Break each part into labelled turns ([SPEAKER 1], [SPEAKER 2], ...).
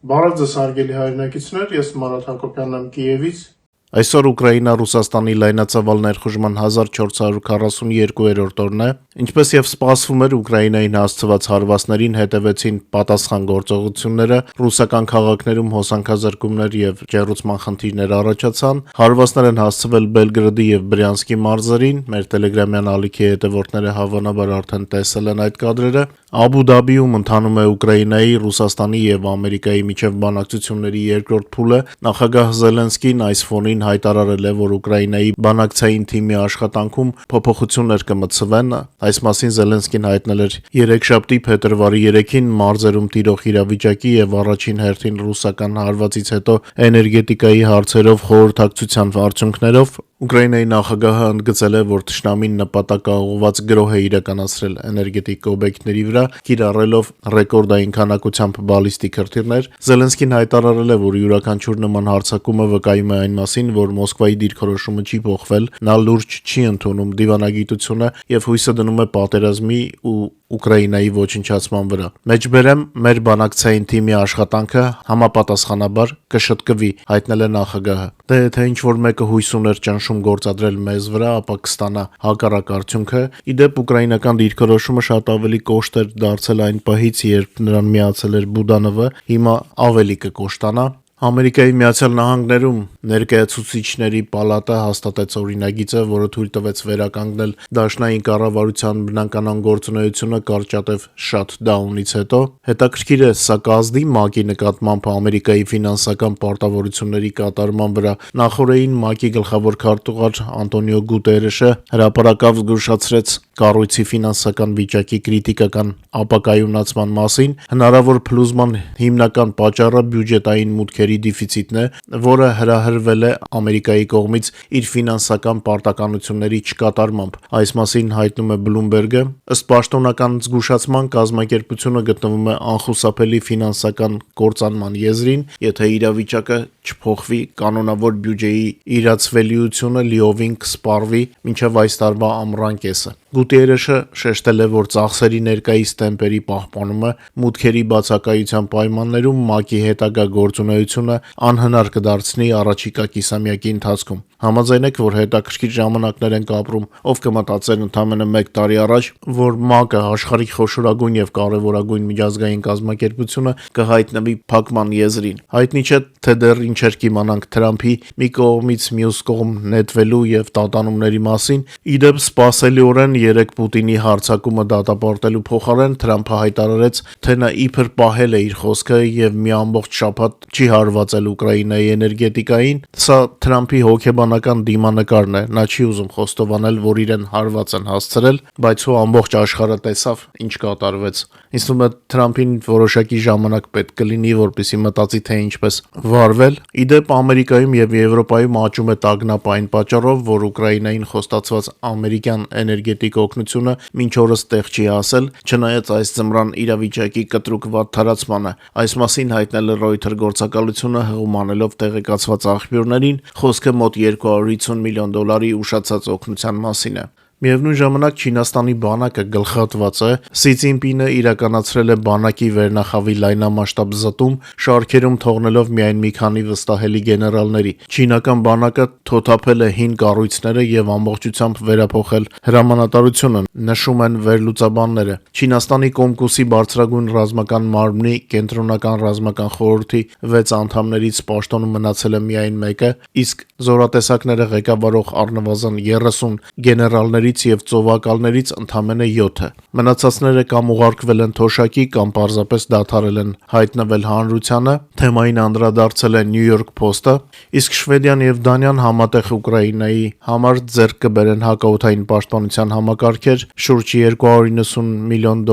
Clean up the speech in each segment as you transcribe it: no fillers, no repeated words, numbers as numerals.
[SPEAKER 1] Բարև ձեզ հարգելի հայրենակիցներ, ես Մանոթ Հակոբյանն եմ Կիևից։
[SPEAKER 2] Այսօր Ուկրաինա-Ռուսաստանի լայնածավալ ներխուժման 1442-րդ օրն է։ Ինչպես եւ սպասվում էր, Ուկրաինային հասցված հարվածներին հետևեցին պատասխան գործողությունները, ռուսական քաղաքներում հոսանքազրկումներ եւ ջեռուցման խնդիրներ առաջացան, հարվածներ են հասցվել Բելգրադի եւ Բրյանսկի մարզերին, մեր տելեգրամյան ալիքի հետևորդները հավանաբար արդեն տեսել են այդ կադրերը։ Աբու Դաբիում ընթանում է Ուկրաինայի, Ռուսաստանի եւ Ամերիկայի միջև բանակցությունների երկրորդ փուլը։ Նախագահ Զելենսկին այս ֆոնին հայտարարել է, որ Ուկրաինայի բանակցային թիմի աշխատանքում փոփոխություններ կմտցվեն։ Այս մասին Զելենսկին հայտնել էր երեքշաբթի փետրվարի 3-ին մարզերում տիրող իրավիճակի եւ առաջին հերթին ռուսական հարվածից հետո էներգետիկայի հարցերով խորհրդակցության արդյունքներով։ Ուկրաինայի նախագահը ընդգծել է, որ թշնամին նպատակաուղղված գրոհ է իրականացրել էներգետիկ օբյեկտների վրա, կիրառելով ռեկորդային քանակությամբ բալիստիկ հրթիռներ։ Զելենսկին հայտարարել է, որ յուրաքանչյուր նման հարձակումը վկայում է այն մասին, որ Մոսկվայի դիրքորոշումը չի փոխվել, նա լուրջ չի ընդունում դիվանագիտությունը եւ հույսը դնում է պատերազմի ու Ուկրաինայի ոչնչացման վրա։ Մեջբերեմ, մեր բանակցային թիմի աշխատանքը համապատասխանաբար կշտկվի, հայտնել է նախագահը։ Դե եթե ինչ-որ մեկը հույս ուներ ճնշում գործադրել մեզ վրա, ապա կստանա հակառակ արդյունքը։ Իդեպ ուկրաինական դիրքորոշումը շատ ավելի կոշտ էր դարձել այն պահից, երբ նրան միացել էր Բուդանովը, հիմա ավելի կկոշտանա։ Ամերիկայի Միացյալ Նահանգներում ներկայացուցիչների պալատը հաստատեց օրինագիծը, որը թույլ տվեց վերականգնել դաշնային կառավարության բնականon գործունեությունը կարճատև շաթդաունից հետո։ Հետաքրքիր է, սա կազդի ՄԱԿ-ի նկատմամբ Ամերիկայի ֆինանսական պարտավորությունների կատարման վրա։ Նախորդին ՄԱԿ-ի գլխավոր քարտուղար Անտոնիո Գուտերեշը հրապարակավ զգուշացրեց կառույցի ֆինանսական վիճակի կրիտիկական ապակայունացման մասին։ Հնարավոր փլուզման հիմնական պատճառը բյուջետային մուտքերի դեֆիցիտն է, որը հրահրվել է Ամերիկայի կողմից իր ֆինանսական պարտականությունների չկատարմամբ։ Այս մասին հայտնում է Bloomberg-ը։ Ըստ պաշտոնական զգուշացման, կազմակերպությունը գտնվում է անխուսափելի ֆինանսական կործանման եզրին, եթե իրավիճակը չփոխվի, կանոնավոր բյուջեի իրացվելիությունը լիովին կսպառվի մինչև այս տարվա ամռան կեսը։ Գուտերեշը շեշտել է, որ ծախսերի ներկայիս տեմպերի պահպանումը մուտքերի բացակայության պայմաններում ՄԱԿ-ի հետագա գործունեությունը անհնար կդարձնի առաջիկա կիսամյակի ընթացքում։ Համաձայն եք, որ հետաքրքիր ժամանակներ ենք ապրում, ով կմտածեր ընդամենը 1 տարի առաջ, որ ՄԱԿ-ը աշխարհի խոշորագույն եւ կարեւորագույն միջազգային կազմակերպությունը կհայտնվի փակման եզրին։ Հայտնի չէ, թե դեռ ինչեր կիմանանք Թրամփի մի կողմից մյուս կողմ նետվելու եւ տատանումների մասին։ Իդեպ սպասելիորեն երեք Պուտինի հարձակումը դատապարտելու փոխարեն Թրամփը հայտարարեց, թե նա իբր պահել է իր խոսքը եւ մի ամբողջ շաբաթ չի հարվածել Ուկրաինայի էներգետիկային։ Սա Թրամփի հոգեբանական դիմանկարն է, նա չի ուզում խոստովանել, որ իրեն հարված են հասցրել, բայց ու ամբողջ աշխարհը տեսավ, ինչ կատարվեց։ Ինձ թվում է Թրամփին որոշակի ժամանակ պետք կլինի, որպեսզի մտածի, թե ինչպես վարվել։ Իդեպ Ամերիկայում եւ Եվրոպայում աճում է տագնապ այն պատճառով, որ Ուկրաինային խոստացված ամերիկյան էներգետիկ օգնությունը մինչ օրս տեղ չի հասել, չնայած այս ձմռան իրավիճակի կտրուկ վատթարացմանը։ Այս մասին հայտնել է Reuters գործակալությունը հղումանելով տեղեկացված աղբյուրներին, խոսքը մոտ $250 միլիոն ուշացած օգնության մասին է։ Միևնույն ժամանակ Չինաստանի բանակը գլխատված է։ Սի Ցինպինը իրականացրել է բանակի վերնախավի լայնամասշտաբ զտում, շարքերում թողնելով միայն մի քանի վստահելի գեներալների։ Չինական բանակը թոթափել է հին կառույցները եւ ամբողջությամբ վերափոխել հրամանատարությունը, նշում են վերլուծաբանները։ Չինաստանի Կոմկուսի բարձրագույն ռազմական մարմնի կենտրոնական ռազմական խորհրդի 6 անդամներից պաշտոնում մնացել է միայն մեկը, իսկ զորատեսակները ղեկավարող առնվազն 30 գեներալներից եւ ծովակալներից ընդամենը 7-ը։ Մնացածները կամ ուղարկվել են թոշակի, կամ պարզապես դադարել են հայտնվել հանրությանը։ Թեմային անդրադարձել է New York Post-ը, իսկ Շվեդիան եւ Դանիան համատեղ Ուկրաինայի համար ձեռք կբերեն հակաօդային պաշտպանության համակարգեր շուրջ $290 միլիոն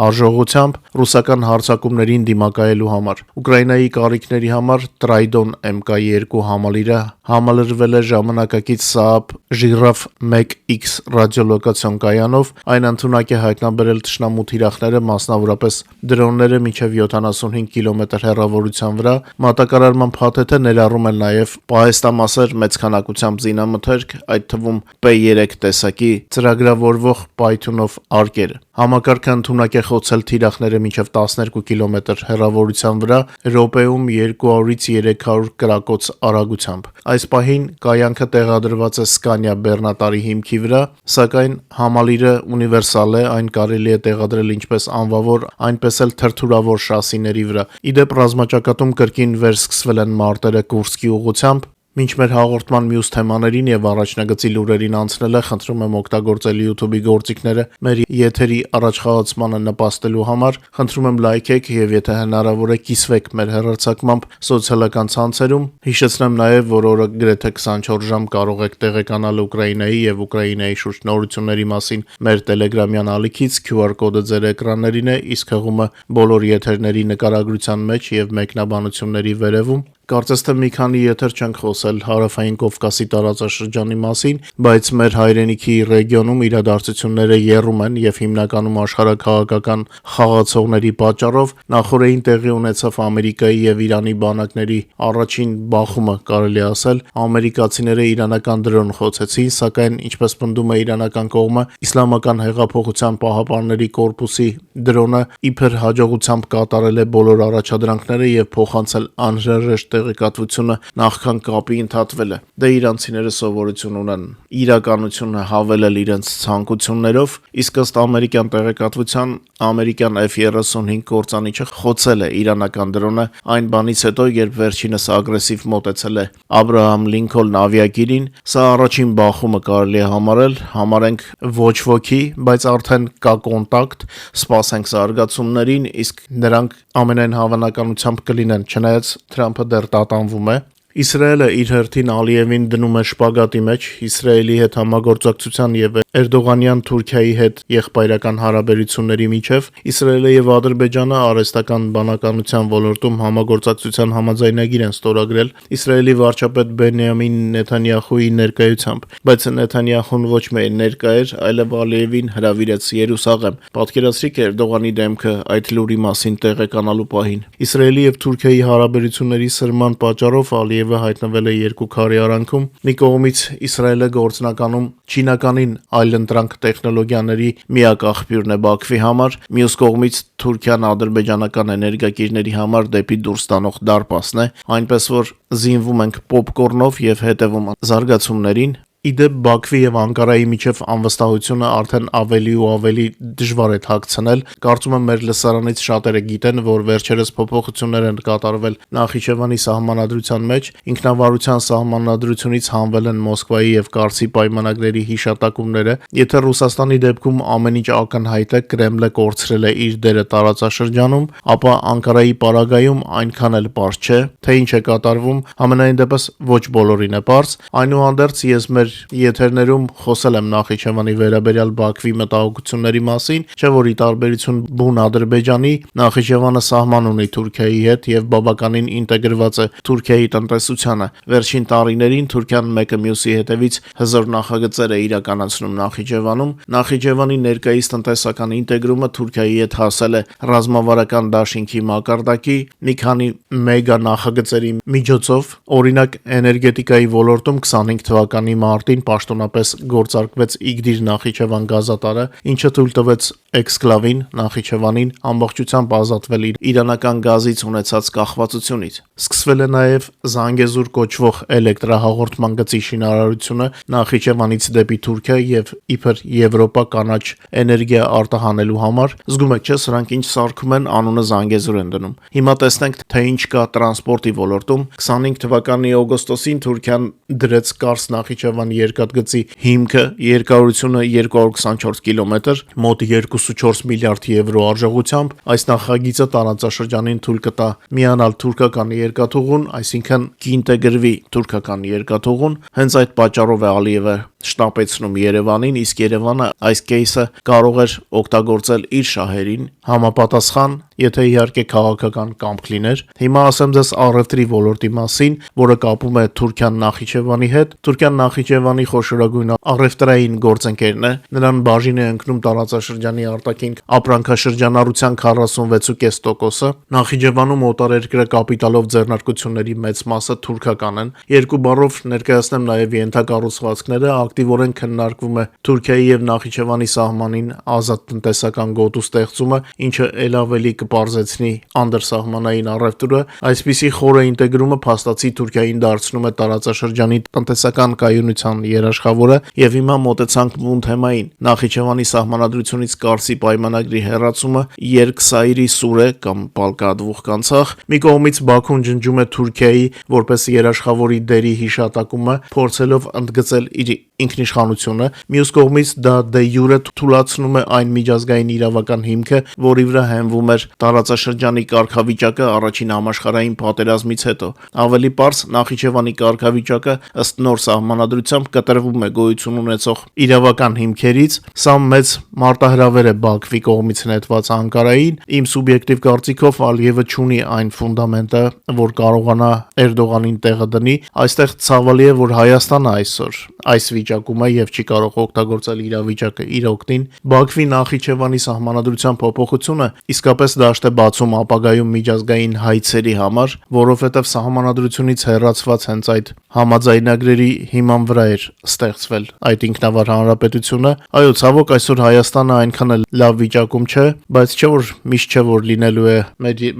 [SPEAKER 2] արժողությամբ ռուսական հարձակումներին դիմակայելու համար։ Ուկրաինայի կարիքների համար Տրայդոն MK2 համալիրը համալրվել է ժամանակակից Saab Zhirav 1X ռադիոլոկացիոն կայանով, այն ընդունակ է հայտնաբերել թշնամու թիրախները, մասնավորապես դրոնները մինչև 75 կիլոմետր հեռավորության վրա։ Մատակարարման փաթեթը ներառում է նաև պահեստամասեր մեծ քանակությամբ զինամթերք, այդ թվում P3 տեսակի ծրագրավորվող պայթյունով արկեր։ Համակարգը ընդունակ է խոցել թիրախները մինչև 12 կիլոմետր հեռավորության վրա րոպեում 200-ից 300 կրակոց արագությամբ։ Այս պահին կայանքը տեղադրված է Scania բեռնատարի հիմքի վրա, սակայն համալիրը ունիվերսալ է, այն կարելի է տեղադրել ինչպես անվավոր, այնպես էլ թրթուրավոր շասիների վրա։ Իդեպ ռազմաճակատում կրկին վերսկսվել են մարտերը Կուրսկի ուղղությամբ։ Մինչ մեր հաղորդման մյուս թեմաներին եւ առաջնագծի լուրերին անցնելը խնդրում եմ օգտագործել YouTube-ի գործիքները մեր եթերի առաջխաղացմանը նպաստելու համար, խնդրում եմ լայքեք եւ եթե հնարավոր է կիսվեք մեր հեռարձակմամբ սոցիալական ցանցերում։ Հիշեցնեմ նաեւ, որ օրը գրեթե 24 ժամ կարող եք տեղեկանալ Ուկրաինայի եւ Ուկրաինայի շուրջ նորությունների մասին մեր Telegram-յան ալիքից, QR կոդը ձեր էկրաններին է, իսկ հղումը բոլոր եթերների նկարագրության մեջ եւ մեկնաբանությունների վերևում։ Կարծես թե մի քանի եթեր չենք խոսել Հարավային Կովկասի տարածաշրջանի մասին, բայց մեր հայրենիքի ռեգիոնում իրադարձությունները եռում են եւ հիմնականում աշխարհաքաղաքական խաղացողների պատճառով նախորդին տեղի ունեցավ Ամերիկայի եւ Իրանի բանակների առաջին բախումը, կարելի ասել, ամերիկացիները իրանական դրոն խոցեցին, սակայն ինչպես պնդում է իրանական կողմը, Իսլամական հեղափոխության պահապանների կորպուսի դրոնը իբր հաջողությամբ կատարել է բոլոր առաջադրանքները եւ փոխանցել անհրաժեշտ տեղեկատվությունը նախքան կապի ընդհատվել է։ Դե իրանցիները սովորություն ունեն իրականությունը հավելել իրենց ցանկություններով, իսկ ըստ ամերիկյան տեղեկատվության ամերիկյան F-35 կործանիչը խոցել է իրանական դրոնը այն բանից հետո, երբ վերջինս ագրեսիվ մոտեցել է Աբրահամ Լինքոլն ավիակիրին։ Սա առաջին բախումը կարելի է համարել, համարենք ոչ ոքի, բայց արդեն կա կոնտակտ, սպասենք զարգացումներին, իսկ նրանք ամենայն հավանականությամբ կլինեն, չնայած Թրամփը դեռ տատանվում է։ Իսրայելը իր հերթին Ալիևին դնում է շպագատի մեջ Իսրայելի հետ համագործակցության եւ Էրդողանյան Թուրքիայի հետ եղբայրական հարաբերությունների միջև։ Իսրայելը եւ Ադրբեջանը արհեստական բանականության ոլորտում համագործակցության համաձայնագիր են ստորագրել Իսրայելի վարչապետ Բենյամին Նեթանյախուի ներկայությամբ, բայց Նեթանյախուն ոչ միայն ներկա էր, այլև Ալիևին հրավիրեց Երուսաղեմ։ Պատկերացրիք Էրդողանի դեմքը այդ լուրի մասին տեղեկանալու պահին։ Իսրայելի եւ Թուրքիայի հարաբերությունների սրման պատճառով Ալիևը հայտնվել է երկու քարի արանքում։ Մի կողմից Իսրայելը գործնականում չինականին այլընտրանք տեխնոլոգիաների միակ աղբյուրն է Բաքվի համար, մյուս կողմից Թուրքիան ադրբեջանական էներգակիրների համար դեպի դուրս տանող դարպասն է, այնպես որ զինվում ենք պոպկորնով եւ հետևում զարգացումներին։ Իդեպ Բաքվի եւ Անկարայի միջև անվստահությունը արդեն ավելի ու ավելի դժվար է թաքցնել։ Կարծում եմ մեր լսարանից շատերը գիտեն, որ վերջերս փոփոխություններ են կատարվել Նախիջևանի սահմանադրության մեջ, ինքնավարության սահմանադրությունից հանվել են Մոսկվայի եւ Կարսի պայմանագրերի հիշատակումները։ Եթե Ռուսաստանի դեպքում ամեն ինչ ակնհայտ է, Կրեմլը կորցրել է իր դերը տարածաշրջանում, ապա Անկարայի պարագայում այնքան էլ պարզ չէ, թե ինչ է կատարվում, համենայն դեպս ոչ բոլորին է պարզ։ Այնուհանդերձ ես մեր եթերներում խոսել եմ Նախիջևանի վերաբերյալ Բաքվի մտահոգությունների մասին, չէ՞ որ ի տարբերություն բուն Ադրբեջանի, Նախիջևանը սահման ունի Թուրքիայի հետ եւ բավականին ինտեգրված է Թուրքիայի տնտեսությանը։ Վերջին տարիներին Թուրքիան մեկը մյուսի հետևից հզոր նախագծեր է իրականացնում Նախիջևանում։ Նախիջևանի ներկայիս տնտեսական ինտեգրումը Թուրքիայի հետ հասել է ռազմավարական դաշինքի մակարդակի մի քանի մեգա նախագծերի միջոցով, օրինակ էներգետիկայի ոլորտում 25 թվականի մարտին պաշտոնապես գործարկվեց Իգդիր Նախիջևան գազատարը, ինչը թույլ տվեց Էքսկլավին Նախիջևանին ամբողջությամբ ազատվել իր իրանական գազից ունեցած կախվածությունից։ Սկսվել է նաև Զանգեզուր կոչվող էլեկտրահաղորդման գծի շինարարությունը Նախիջևանից դեպի Թուրքիա եւ իբր Եվրոպա կանաչ էներգիա արտահանելու համար։ Զգում եք, չէ՞, սրանք ինչ սարքում են, անունը Զանգեզուր են դնում։ Հիմա տեսնենք, թե ինչ կա տրանսպորտի ոլորտում։ 25 թվականի օգոստոսին Թուրքիան դրեց Կարս Նախիջևան երկաթգծի հիմքը, երկարությունը 224 կիլոմետր, մոտ 2.4 միլիարդ եվրո արժողությամբ։ Այս նախագիծը տարածաշրջանին թույլ կտա միանալ թուրքական երկաթուղուն, այսինքն կինտեգրվի թուրքական երկաթուղուն։ Հենց այդ պատճառով է Ալիևը շտապեցնում Երևանին, իսկ Երևանը այս кейսը կարող էր օգտագործել իր շահերին համապատասխան, եթե իհարկե քաղաքական կամք լիներ։ Հիմա ասեմ ձեզ առևտրի ոլորտի մասին, որը կապում է Թուրքիան Նախիջևանի հետ։ Թուրքիան Նախիջևանի խոշորագույն առևտրային գործընկերն է։ Նրան բաժին է ընկնում տարածաշրջանի արտաքին ապրանքաշրջանառության 46.5%-ը։ Նախիջևանում օտարերկրյա կապիտալով ձեռնարկությունների մեծ մասը թուրքական են։ Երկու բառով ներկայացնեմ նաև ենթակառուցվածքները, ակտիվորեն քննարկվում է Թուրքիայի եւ Նախիջևանի սահմանին ազատ տնտեսական գոտու ստեղծումը, ինչը ել ավելի կպարզեցնի անդրսահմանային առևտուրը։ Այսպիսի խորը ինտեգրումը փաստացի Թուրքիային դարձնում է տարածաշրջանի տնտեսական կայունության երաշխավորը եւ հիմա մոտեցանք մուն թեմային։ Նախիջևանի սահմանադրությունից Կարսի պայմանագրի հեռացումը երկսայրի սուր է կամ պալկադվուխ կանցախ։ Մի կողմից Բաքուն ջնջում է Թուրքիայի որպես երաշխավորի դերի հիշատակումը, փորձելով ընդգծել իր ինքնիշխանությունը, մյուս կողմից դա դե յուրե թույլատնում է այն միջազգային իրավական հիմքը, որի վրա հենվում էր տարածաշրջանի կարգավիճակը առաջին համաշխարհային պատերազմից հետո։ Ավելի պարզ, Նախիջևանի կարգավիճակը ըստ նոր սահմանադրությամբ կտրվում է գոյություն ունեցող իրավական հիմքերից։ Սա մեծ մարտահրավեր է Բաքվի կողմից նետված Անկարային։ Իմ սուբյեկտիվ կարծիքով Ալիևը չունի այն ֆունդամենտը, որ կարողանա Էրդողանին տեղը դնի։ Այստեղ ցավալի է, որ Հայաստանը այսօր այս վիճակում է եւ չի կարող օգտագործել իրավիճակը իր օգտին։ Բաքվի Նախիջևանի սահմանադրության փոփոխությունը իսկապես դաշտ է բացում ապագայում միջազգային հայցերի համար, որովհետեւ սահմանադրությունից հեռացված հենց այդ համաձայնագրերի հիման վրա էր ստեղծվել այդ ինքնավար հանրապետությունը։ Այո, ցավոք այսօր Հայաստանը այնքան էլ լավ վիճակում չէ, բայց չէ որ միշտ չէ որ լինելու է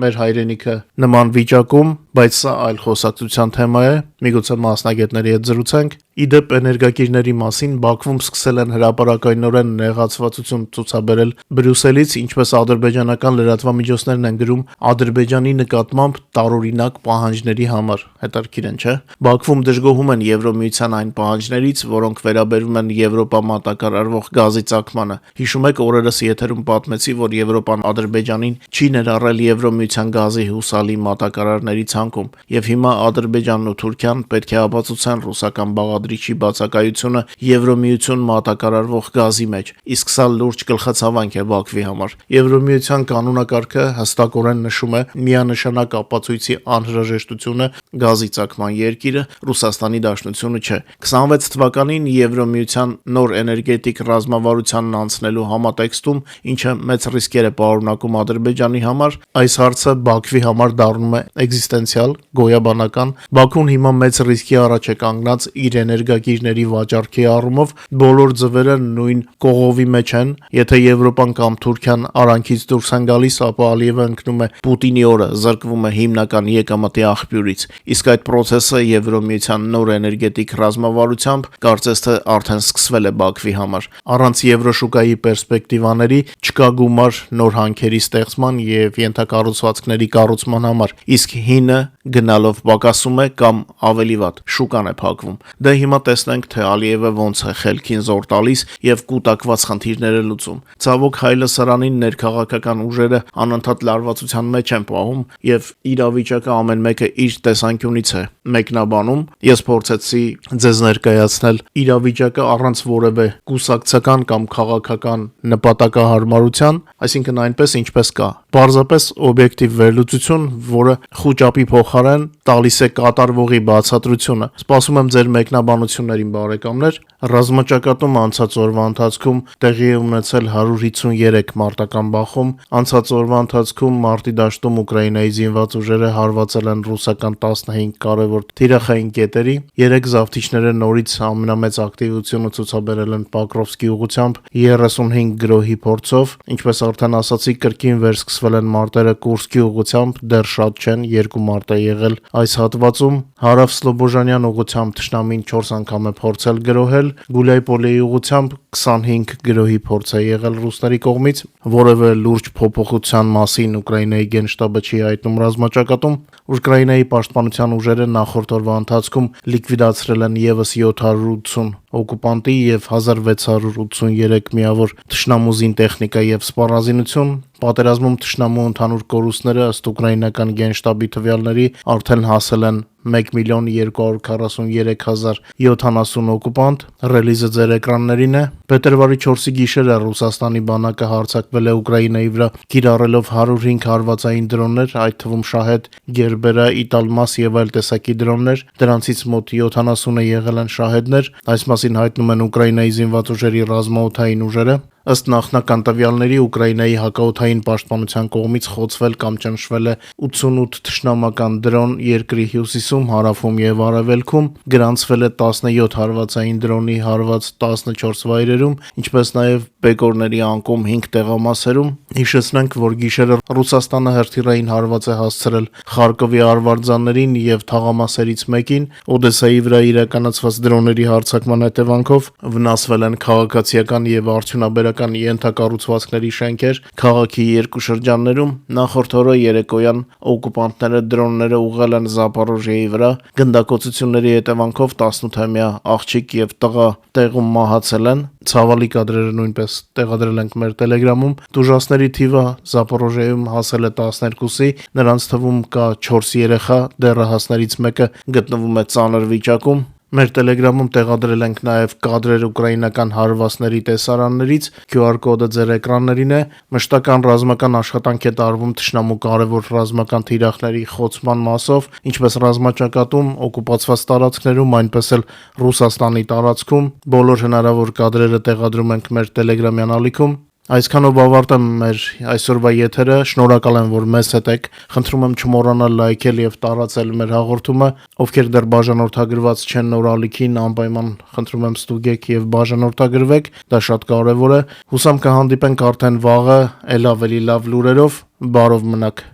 [SPEAKER 2] մեր հայրենիքը նման վիճակում, բայց սա այլ խոսակցության թեմա է, միգուցե մասնագետների հետ զրուցենք։ Իդեպ էներգակիրների մասին Բաքվում սկսել են հրապարակայնորեն նեղացվածություն ցուցաբերել Բրյուսելից, ինչպես ադրբեջանական լրատվամիջոցներն են գրում, Ադրբեջանի նկատմամբ տարօրինակ պահանջների համար։ Հետաքրքիր են, չէ՞։ Բաքվում դժգոհում են Եվրոմիության այն պահանջներից, որոնք վերաբերում են Եվրոպա մատակարարվող գազի ծագմանը։ Հիշում եք, օրերս եթերում պատմեցի, որ Եվրոպան Ադրբեջանին չի ներառել Եվրոմիության գազի հուսալի մատակարարների ցանկում, եւ հիմա Ադրբեջանն ու Թուրքիան պետք է ապացուցեն ռուսական բաղադրիչի բացակայությունը Եվրոմիություն մատակարարվող գազի մեջ, իսկ սա լուրջ գլխացավանք է Բաքվի համար։ Եվրոմիության կանոնակարգը հստակորեն նշում է միանշանակ ապացույցի անհրաժեշտությունը գազի ծագման երկիրը Ռուսաստանի Դաշնությունը չէ։ 26 թվականին Եվրոմիության նոր էներգետիկ ռազմավարությանն անցնելու համատեքստում, ինչը մեծ ռիսկեր է պարունակում Ադրբեջանի համար, այս հարցը Բաքվի համար դառնում է էկզիստենցիալ, գոյաբանական։ Բաքուն հիմա մեծ ռիսկի առաջ է կանգնած իր էներգակիրների վաճառքի առումով, բոլոր ձվերը նույն կողովի մեջ են։ Եթե Եվրոպան կամ Թուրքիան արանքից դուրս են գալիս, ապա Ալիևը ընկնում է Պուտինի օրը, զրկվում է հիմնական եկամտի աղբյուրից։ Իսկ այդ process-ը Եվրոմիության նոր էներգետիկ ռազմավարությամբ կարծես թե արդեն սկսվել է Բաքվի համար։ Առանց Եվրոշուկայի պերսպեկտիվաների չկա գումար նոր հանքերի ստեղծման եւ ենթակառուցվածքների կառուցման համար, իսկ հինը գնալով պակասում է կամ ավելի վատ շուկան է փակվում։ Դե հիմա տեսնենք, թե Ալիևը ոնց է խելքին զոր տալիս եւ կուտակված խնդիրները լուծում։ Ցավոք Հայլասարանին ներքաղաքական ուժերը անընդհատ լարվածության մեջ են պահում եւ իրավիճակը ամեն մեկը իր տեսանկյունից է մեկնաբանում։ Ես փորձեցի ձեզ ներկայացնել իրավիճակը առանց որևէ կուսակցական կամ քաղաքական նպատակահարմարության, այսինքն այնպես ինչպես կա։ Պարզապես օբյեկտիվ վերլուծություն, որը խոճապի փոխարեն տալիս է կատարվողի բացատրությունը։ Սպասում եմ ձեր մեկնաբանություններին, բարեկամներ։ Ռազմաճակատում անցած օրվա ընթացքում տեղի է ունեցել 153 մարտական բախում։ Անցած օրվա ընթացքում մարտի դաշտում Ուկրաինայի զինված ուժերը հարվածել են ռուսական 15 կարևոր թիրախային կետերի։ 3 զավթիչները նորից ամենամեծ ակտիվությունը ցուցաբերել են Պոկրովսկի ուղղությամբ 35 գրոհի փորձով։ Ինչպես արդեն ասացի, կրկին վերսկսվել են մարտերը Կուրսկի ուղղությամբ, դեռ շատ չեն, 2 մարտ է եղել այս հատվածում։ Հարավ Սլոբոժանյան ուղղությամբ թշնամին 4 անգամ է փորձել գրոհել, Գուլայպոլիի ուղղությամբ 25 գրոհի փորձ է եղել ռուսների կողմից։ Որևէ լուրջ փոփոխության մասին Ուկրաինայի գենշտաբը չի հայտնում ռազմաճակատում։ Ուկրաինայի պաշտպանության ուժերը նախորդ օրվա ընթացքում լիկվիդացրել են եւս 780 օկուպանտի եւ 1683 միավոր թշնամու զինտեխնիկա եւ սպառազինություն։ Պատերազմում թշնամու ընդհանուր կորուստները ըստ ուկրաինական գենշտաբի տվյալների արդեն հասել են 1,243,070 օկուպանտ։ Ռելիզը ձեր էկրաններին է։ Փետրվարի 4-ի գիշերը Ռուսաստանի բանակը հարձակվել է Ուկրաինայի վրա, կիրառելով 105 հարվածային դրոններ, այդ թվում Շահեդ, Գերբերա, Իտալմաս եւ այլ տեսակի դրոններ։ Դրանցից մոտ 70-ը եղել են շահեդներ։ Այս մասին հայտնում են Ուկրաինայի զինված ուժերի ռազմաօդային ուժերը։ Ըստ նախնական տվյալների Ուկրաինայի հակաօդային պաշտպանության կողմից խոցվել կամ ճնշվել է 88 թշնամական դրոն երկրի հյուսիսում, հարավում եւ արևելքում, գրանցվել է 17 հարվածային դրոնի հարված 14 վայրերում, ինչպես նաեւ բեկորների անկում 5 տեղամասերում։ Հիշեցնենք, որ գիշերը Ռուսաստանը հրթիռային հարված է հասցրել Խարկովի արվարձաններին եւ թաղամասերից մեկին, Օդեսայի վրա իրականացված դրոնների հարձակման հետևանքով վնասվել են քաղաքացիական եւ արդյունաբերական ենթակառուցվածքների շենքեր քաղաքի երկու շրջաններում։ Նախորդ օրը երեկոյան օկուպանտները դրոնները ուղղել են Զապորոժիեի վրա, գնդակոծությունների հետևանքով 18-ամյա աղջիկ եւ տղա տեղում մահացել են։ Ցավալի կադրերը նույնպես տեղադրել ենք մեր Telegram-ում։ Տուժածների թիվը Զապորոժիեում հասել է 12-ի, նրանց թվում կա 4 երեխա, դեռահասներից մեկը գտնվում է ծանր վիճակում։ Մեր Telegram-ում տեղադրել ենք նաև կադրեր ուկրաինական հարվածների տեսարաններից, QR կոդը ձեր էկրաններին է։ Մշտական ռազմական աշխատանք է տարվում թշնամու կարևոր ռազմական թիրախների խոցման մասով, ինչպես ռազմաճակատում, օկուպացված տարածքներում, այնպես էլ Ռուսաստանի տարածքում։ Բոլոր հնարավոր կադրերը տեղադրում ենք մեր Telegram-յան ալիքում։ Այսքանով ավարտեմ մեր այսօրվա եթերը, շնորհակալ եմ, որ մեզ հետ եք, խնդրում եմ չմոռանալ լայքել եւ տարածել մեր հաղորդումը, ովքեր դեռ բաժանորդագրված չեն նոր ալիքին, անպայման խնդրում եմ ստուգեք եւ բաժանորդագրվեք, դա շատ կարեւոր է, հուսամ կհանդիպենք արդեն վաղը, ել ավելի լավ լուրերով, բարով մնաք։